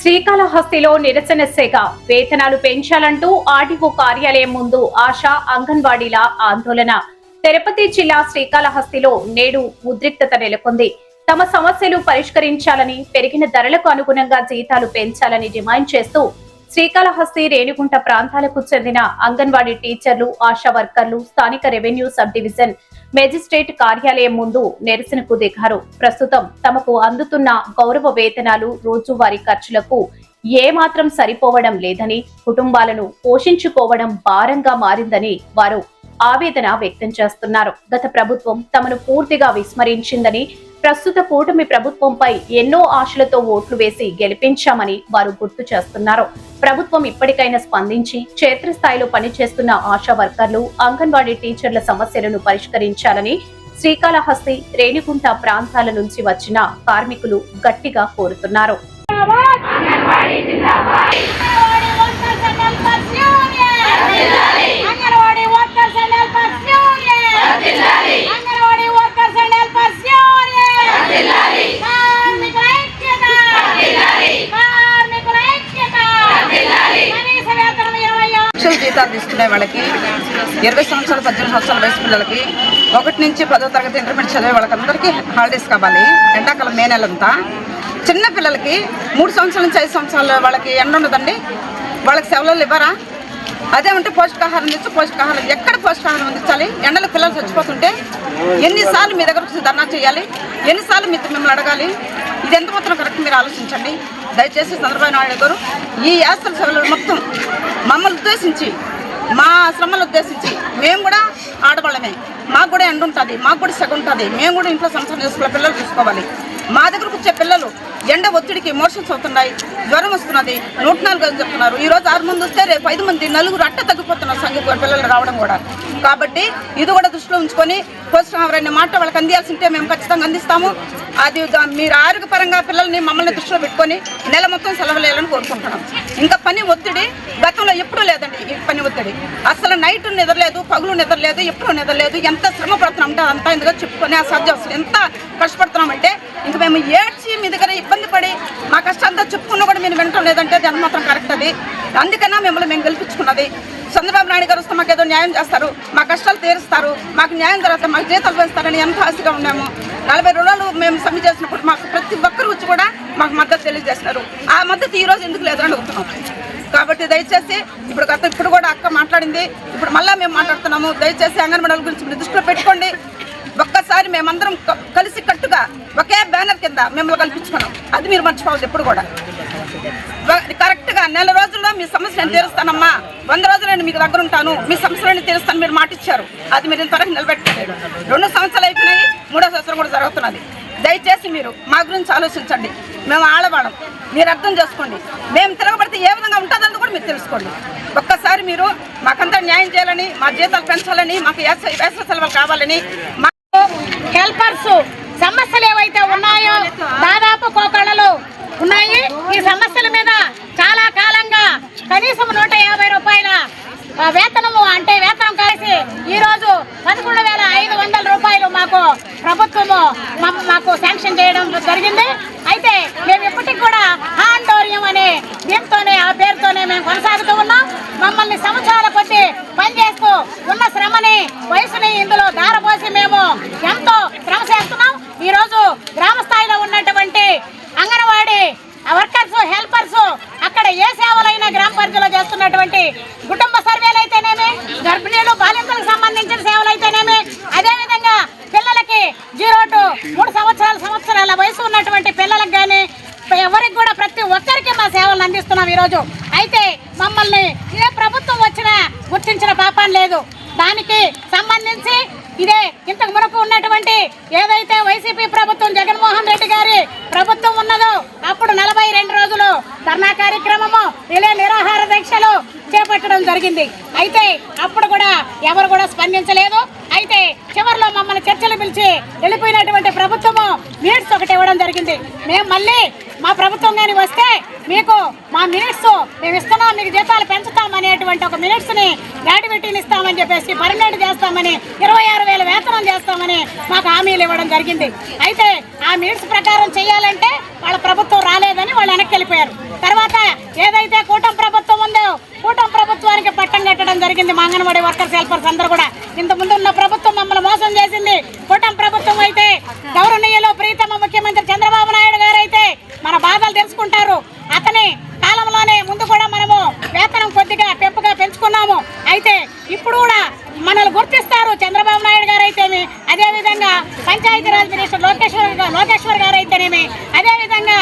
శ్రీకాళహస్తిలో నిరసన శాఖ వేతనాలు పెంచాలంటూ ఆర్డీఓ కార్యాలయం ముందు ఆశా అంగన్వాడీల ఆందోళన. తిరుపతి జిల్లా శ్రీకాళహస్తిలో నేడు ఉద్రిక్తత నెలకొంది. తమ సమస్యలు పరిష్కరించాలని, పెరిగిన ధరలకు అనుగుణంగా జీతాలు పెంచాలని డిమాండ్ చేస్తూ శ్రీకాళహస్తి, రేణిగుంట ప్రాంతాలకు చెందిన అంగన్వాడీ టీచర్లు, ఆశా వర్కర్లు స్థానిక రెవెన్యూ సబ్ డివిజన్ మెజిస్ట్రేట్ కార్యాలయం ముందు నిరసనకు దిగారు. ప్రస్తుతం తమకు అందుతున్న గౌరవ వేతనాలు రోజువారీ ఖర్చులకు ఏమాత్రం సరిపోవడం లేదని, కుటుంబాలను పోషించుకోవడం భారంగా మారిందని వారు ఆవేదన వ్యక్తం చేస్తున్నారు. గత ప్రభుత్వం తమను పూర్తిగా విస్మరించిందని, ప్రస్తుత కూటమి ప్రభుత్వంపై ఎన్నో ఆశలతో ఓట్లు వేసి గెలిపించామని వారు గుర్తు చేస్తున్నారు. ప్రభుత్వం ఇప్పటికైనా స్పందించి క్షేత్రస్థాయిలో పనిచేస్తున్న ఆశా వర్కర్లు, అంగన్వాడీ టీచర్ల సమస్యలను పరిష్కరించాలని శ్రీకాళహస్తి, రేణిగుంట ప్రాంతాల నుంచి వచ్చిన కార్మికులు గట్టిగా కోరుతున్నారు. జీతాలు తీసుకునే వాళ్ళకి 20 సంవత్సరాలు 18 సంవత్సరాల వయసు పిల్లలకి 1 నుంచి 10వ తరగతి ఇంటర్మీడియట్ చదివే వాళ్ళకందరికీ హాలిడేస్ కావాలి. ఎండాకాలం మే నెలంతా. చిన్న పిల్లలకి 3 సంవత్సరాల నుంచి 5 సంవత్సరాల వాళ్ళకి ఎండ ఉండదండి. వాళ్ళకి సెలవులు ఇవ్వరా? అదే ఉంటే పౌష్టికాహారం ఇచ్చి పౌష్టికాహారం ఎక్కడ పౌష్టికాహారం అందించాలి? ఎండలో పిల్లలు చచ్చిపోతుంటే ఎన్నిసార్లు మీ దగ్గర వచ్చి ధర్నా చేయాలి? ఎన్నిసార్లు మిమ్మల్ని అడగాలి? ఇది ఎంత మాత్రం కరెక్ట్ మీరు ఆలోచించండి. దయచేసి చంద్రబాబు నాయుడు గారు ఈ యాత్ర సేవలు మొత్తం మమ్మల్ని ఉద్దేశించి, మా శ్రమలు ఉద్దేశించి, మేము కూడా ఆడవాళ్ళమే, మాకు కూడా ఎండ ఉంటుంది, మాకు కూడా సెగ ఉంటుంది, మేము కూడా ఇంట్లో సంసారం చేసుకోవాలి, పిల్లలు చూసుకోవాలి. మా దగ్గరకు వచ్చే పిల్లలు ఎండ ఒత్తిడికి మోషన్స్ అవుతున్నాయి, జ్వరం వస్తున్నది, 104 చెప్తున్నారు. ఈరోజు 6 మంది వస్తే రేపు 5 మంది, 4 అట్ట తగ్గిపోతున్నారు సంగీత పిల్లలు రావడం కూడా. కాబట్టి ఇది కూడా దృష్టిలో ఉంచుకొని పోషకాహారాన్ని మాట వాళ్ళకి అందియాల్సింటే మేము ఖచ్చితంగా అందిస్తాము. అది మీరు ఆరోగ్యపరంగా పిల్లల్ని మమ్మల్ని దృష్టిలో పెట్టుకొని నెల మొత్తం సెలవులు వేయాలని కోరుకుంటున్నాం. ఇంకా పని ఒత్తిడి గతంలో ఎప్పుడూ లేదండి. ఈ పని ఒత్తిడి అసలు నైట్ నిద్రలేదు, పగులు నిద్రలేదు, ఎప్పుడూ నిద్రలేదు. ఎంత శ్రమ పడుతున్నాం అంటే అంతా ఎందుకు చెప్పుకొని అసాధ్యం. అసలు ఎంత కష్టపడుతున్నామంటే ఇంక మేము ఏడ్చి మీ దగ్గర ఇబ్బంది పడి మా కష్టాంతా చెప్పుకున్నా కూడా మీరు వినటం లేదంటే అది ఎంత మాత్రం కరెక్ట్. అది అందుకన్నా మిమ్మల్ని మేము గెలిపించుకున్నది. చంద్రబాబు నాయుడు గారు వస్తే మాకు ఏదో న్యాయం చేస్తారు, మా కష్టాలు తీరుస్తారు, మాకు న్యాయం జరుగుతుంది, మాకు జీతాలు వేస్తారని ఎంత ఆశగా ఉన్నాము. 40 రోజులు మేము సమ్మె చేసినప్పుడు మాకు ప్రతి ఒక్కరు వచ్చి కూడా మాకు మద్దతు తెలియజేస్తున్నారు. ఆ మద్దతు ఈరోజు ఎందుకు లేదని అడుగుతున్నాం. కాబట్టి దయచేసి ఇప్పుడు కూడా అక్క మాట్లాడింది, ఇప్పుడు మళ్ళీ మేము మాట్లాడుతున్నాము. దయచేసి అంగన్వాడీల గురించి మీరు దృష్టిలో పెట్టుకోండి. ఒక్కసారి మేమందరం కలిసి కట్టుగా ఒకే బ్యానర్ కింద మిమ్మల్ని కల్పించుకున్నాం. అది మీరు మర్చిపోవద్దు. ఎప్పుడు కూడా కరెక్ట్గా 4 రోజుల్లో మీ సమస్యలు నేను తీరుస్తానమ్మా, 100 రోజులు నేను మీకు దగ్గర ఉంటాను, మీ సమస్యలను తీరుస్తాను మీరు మాట ఇచ్చారు. అది మీరు ఇంతవరకు నిలబెట్టుకోలేదు. 2 సంవత్సరాలు అయిపోయినాయి, 3వ సంవత్సరం కూడా జరుగుతున్నది. దయచేసి మీరు మా గురించి ఆలోచించండి. మేము ఆడవాళ్ళం, మీరు అర్థం చేసుకోండి. మేము తిరగబడితే ఏ విధంగా ఉంటుందని కూడా మీరు తెలుసుకోండి. ఒక్కసారి మీరు మాకంతా న్యాయం చేయాలని, మా జీతాలు పెంచాలని, మాకు వేసవి సెలవులు కావాలని. హెల్పర్స్ సమస్యలు ఏవైతే ఉన్నాయో దాదాపు కోకళ్ళలు ఉన్నాయి. ఈ సమస్యల మీద చాలా కాలంగా కనీసం 150 రూపాయల వేతనము అంటే వేతనం కలిసి ఈరోజు 11,500 రూపాయలు మాకు ప్రభుత్వము మాకు శాంక్షన్ చేయడం జరిగింది. అయితే మేము ఇప్పటికి కూడా హాండోరియం అనే దీంతోనే, ఆ పేరుతోనే మేము కొనసాగుతూ ఉన్నాం. మమ్మల్ని సంవత్సరాల కొద్దీ పనిచేస్తూ ఉన్న శ్రమని, వయసుని ఇందులో దారపోసి మేము ఎంతో శ్రమ చేస్తున్నాం. ఈరోజు గ్రామ స్థాయిలో ఉన్నటువంటి అంగన్వాడీ వర్కర్స్, హెల్పర్స్ అక్కడ ఏ సేవలైనా గ్రామ పరిధిలో చేస్తున్నటువంటి కుటుంబ సర్వేలు అయితేనేమి, గర్భిణీలు, బాలింతలకు సంబంధించిన సేవలు అయితేనేమి, అదేవిధంగా పిల్లలకి 0 to 3 సంవత్సరాల వయసు ఉన్నటువంటి పిల్లలకు కానీ ఎవరికి కూడా ప్రతి ఒక్కరికి మా సేవలు అందిస్తున్నాం ఈరోజు. అయితే మమ్మల్ని ఏ ప్రభుత్వం వచ్చినా గుర్తించిన పాపం లేదు. దానికి సంబంధించి ఇదే ఇంతకు మునుపు ఉన్నటువంటి ఏదైతే వైసీపీ ప్రభుత్వం, జగన్మోహన్ రెడ్డి గారి ప్రభుత్వం ఉన్నదో అప్పుడు 42 రోజులు ధర్నా కార్యక్రమము, రిలే నిరాహార దీక్షలు చేపట్టడం జరిగింది. అయితే అప్పుడు కూడా ఎవరు కూడా స్పందించలేదు. అయితే చివరిలో మమ్మల్ని చర్చలు పిలిచి వెళ్ళిపోయినటువంటి ప్రభుత్వము మీట్స్ ఒకటి ఇవ్వడం జరిగింది. మేము మళ్ళీ మా ప్రభుత్వం కానీ వస్తే మీకు మా మినిట్స్ మేము ఇస్తున్నాం, మీకు జీతాలు పెంచుతాం అనేటువంటి ఒక మినిట్స్ని గ్రాట్యుటీని ఇస్తామని చెప్పేసి పర్మనెంట్ చేస్తామని 26,000 వేతనం చేస్తామని మాకు హామీలు ఇవ్వడం జరిగింది. అయితే ఆ మినిట్స్ ప్రకారం చేయాలంటే వాళ్ళ ప్రభుత్వం రాలేదని వాళ్ళు వెనక్కి వెళ్ళిపోయారు. తర్వాత ఏదైతే కూటమి ప్రభుత్వం ఉందో కూటమి ప్రభుత్వానికి పట్టం కట్టడం జరిగింది. మా అంగన్వాడీ వర్కర్స్ హెల్పర్స్ అందరూ కూడా ఇంతకుముందు ఉన్న ప్రభుత్వం మమ్మల్ని మోసం చేసింది. కూటమి ప్రభుత్వం అయితే గౌరవనీయులు ప్రీతమ ముఖ్యమంత్రి చంద్రబాబు నాయుడు గారు అయితే మన బాధలు తెలుసుకుంటారు. అతని కాలంలోనే ముందు కూడా మనము వేతనం కొద్దిగా పెంపుగా పెంచుకున్నాము. అయితే ఇప్పుడు కూడా మనల్ని గుర్తిస్తారు చంద్రబాబు నాయుడు గారు అయితేమి, అదేవిధంగా పంచాయతీరాజ్ మినిస్టర్ లోకేశ్వర్ గారు అయితేనేమి, అదేవిధంగా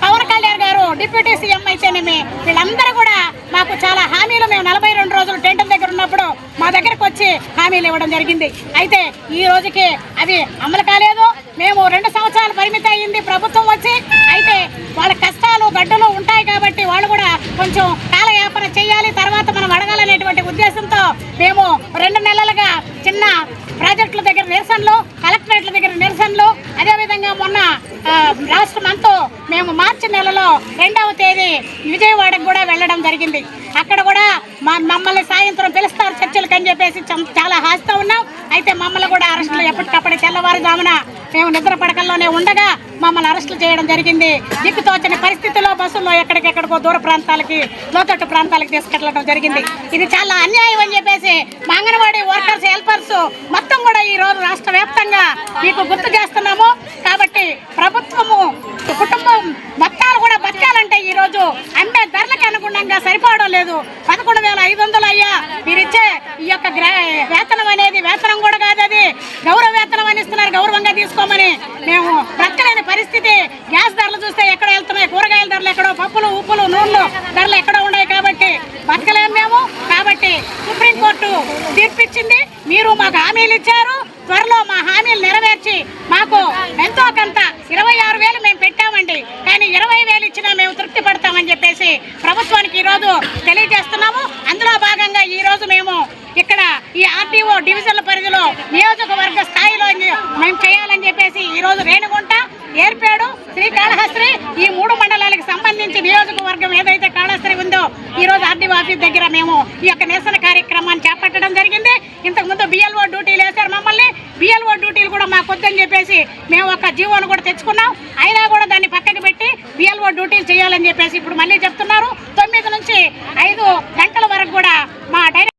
పవన్ కళ్యాణ్ గారు డిప్యూటీ సీఎం అయితేనేమి, వీళ్ళందరూ కూడా మాకు చాలా హామీలు మేము 42 రోజులు టెంట్ దగ్గర ఉన్నప్పుడు మా దగ్గరకు వచ్చి హామీలు ఇవ్వడం జరిగింది. అయితే ఈ రోజుకి అవి అమలు కాలేదు. మేము 2 సంవత్సరాలు పరిమితి అయ్యింది ప్రభుత్వం వచ్చి. అయితే వాళ్ళ కష్టాలు గడ్డలు ఉంటాయి కాబట్టి వాళ్ళు కూడా కొంచెం కాలయాపన చేయాలి, తర్వాత మనం అడగాలనేటువంటి ఉద్దేశంతో మేము 2 నెలలుగా చిన్న ప్రాజెక్టుల దగ్గర నిరసనలు, కలెక్టరేట్ల దగ్గర నిరసనలు, అదేవిధంగా మొన్న లాస్ట్ మంత్ మేము మార్చి నెలలో 2వ తేదీ విజయవాడకు కూడా వెళ్ళడం జరిగింది. అక్కడ కూడా మమ్మల్ని సాయంత్రం పిలుస్తారు చర్చలకు అని చెప్పేసి చాలా ఆశతో ఉన్నాం. అయితే మమ్మల్ని కూడా అరెస్టులు ఎప్పటికప్పుడు తెల్లవారుజామున మేము నిద్ర పడకల్లోనే ఉండగా మమ్మల్ని అరెస్టులు చేయడం జరిగింది. దిక్కుతోచని పరిస్థితుల్లో బస్సుల్లో ఎక్కడికెక్కడికో దూర ప్రాంతాలకి, లోతట్టు ప్రాంతాలకి తీసుకెళ్లడం జరిగింది. ఇది చాలా అన్యాయం అని చెప్పేసి మా అంగన్వాడీ వర్కర్స్ హెల్పర్స్ మొత్తం కూడా ఈ రోజు రాష్ట్ర వ్యాప్తంగా మీకు గుర్తు చేస్తున్నాము. కాబట్టి ప్రభుత్వము కుటుంబం మొత్తాలు కూడా బతకాలంటే ఈ రోజు అమ్మే ధరలకు అనుగుణంగా సరిపోవడం లేదు. 11,500 అయ్యా మీరిచ్చే ఈ యొక్క వేతనం అనేది వేతనం కూడా కాదు, అది గౌరవ వేతనం అని ఇస్తున్నారు. గౌరవంగా తీసుకోమని మేము బ్రతకలేని పరిస్థితి. గ్యాస్ ధరలు చూస్తే ఎక్కడ వెళ్తున్నాయి, కూరగాయల ధరలు ఎక్కడో, పప్పులు ఉప్పులు నూనెలు ధరలు ఎక్కడో ఉన్నాయి కాబట్టి బతకలేము మేము. కాబట్టి సుప్రీంకోర్టు తీర్పిచ్చింది. మీరు మాకు హామీలు ఇచ్చారు, త్వరలో మా హామీలు నెరవేర్చి మాకు ఎంతో కొంత 26,000 మేము పెట్టామండి, కానీ 20,000 ఇచ్చినా మేము తృప్తి పడతామని చెప్పేసి ప్రభుత్వానికి ఈరోజు తెలియజేస్తున్నాము. అందులో భాగంగా ఈరోజు మేము ఇక్కడ ఈ ఆర్టీఓ డివిజన్ల పరిధిలో నియోజకవర్గ స్థాయిలో మేము చేయాలని చెప్పేసి ఈరోజు రేణిగుంట, ఏర్పేడు, శ్రీకాళహస్తి ఈ 3 మండలాలకు సంబంధించి నియోజకవర్గం ఏదైతే కాళహస్తి ఉందో ఈరోజు ఆర్టీఓ ఆఫీస్ దగ్గర మేము ఈ యొక్క నిరసన కార్యక్రమాన్ని చేపట్టడం జరిగింది. ఇంతకుముందు బిఎల్ఓ డ్యూటీలు వేశారు మమ్మల్ని. బిఎల్ఓ డ్యూటీలు కూడా మాకు వద్దని చెప్పేసి మేము ఒక జీవోను కూడా తెచ్చుకున్నాం. అయినా కూడా దాన్ని పక్కకి పెట్టి బిఎల్ఓ డ్యూటీలు చేయాలని చెప్పేసి ఇప్పుడు మళ్ళీ చెప్తున్నారు. 9 నుంచి 5 గంటల వరకు కూడా మా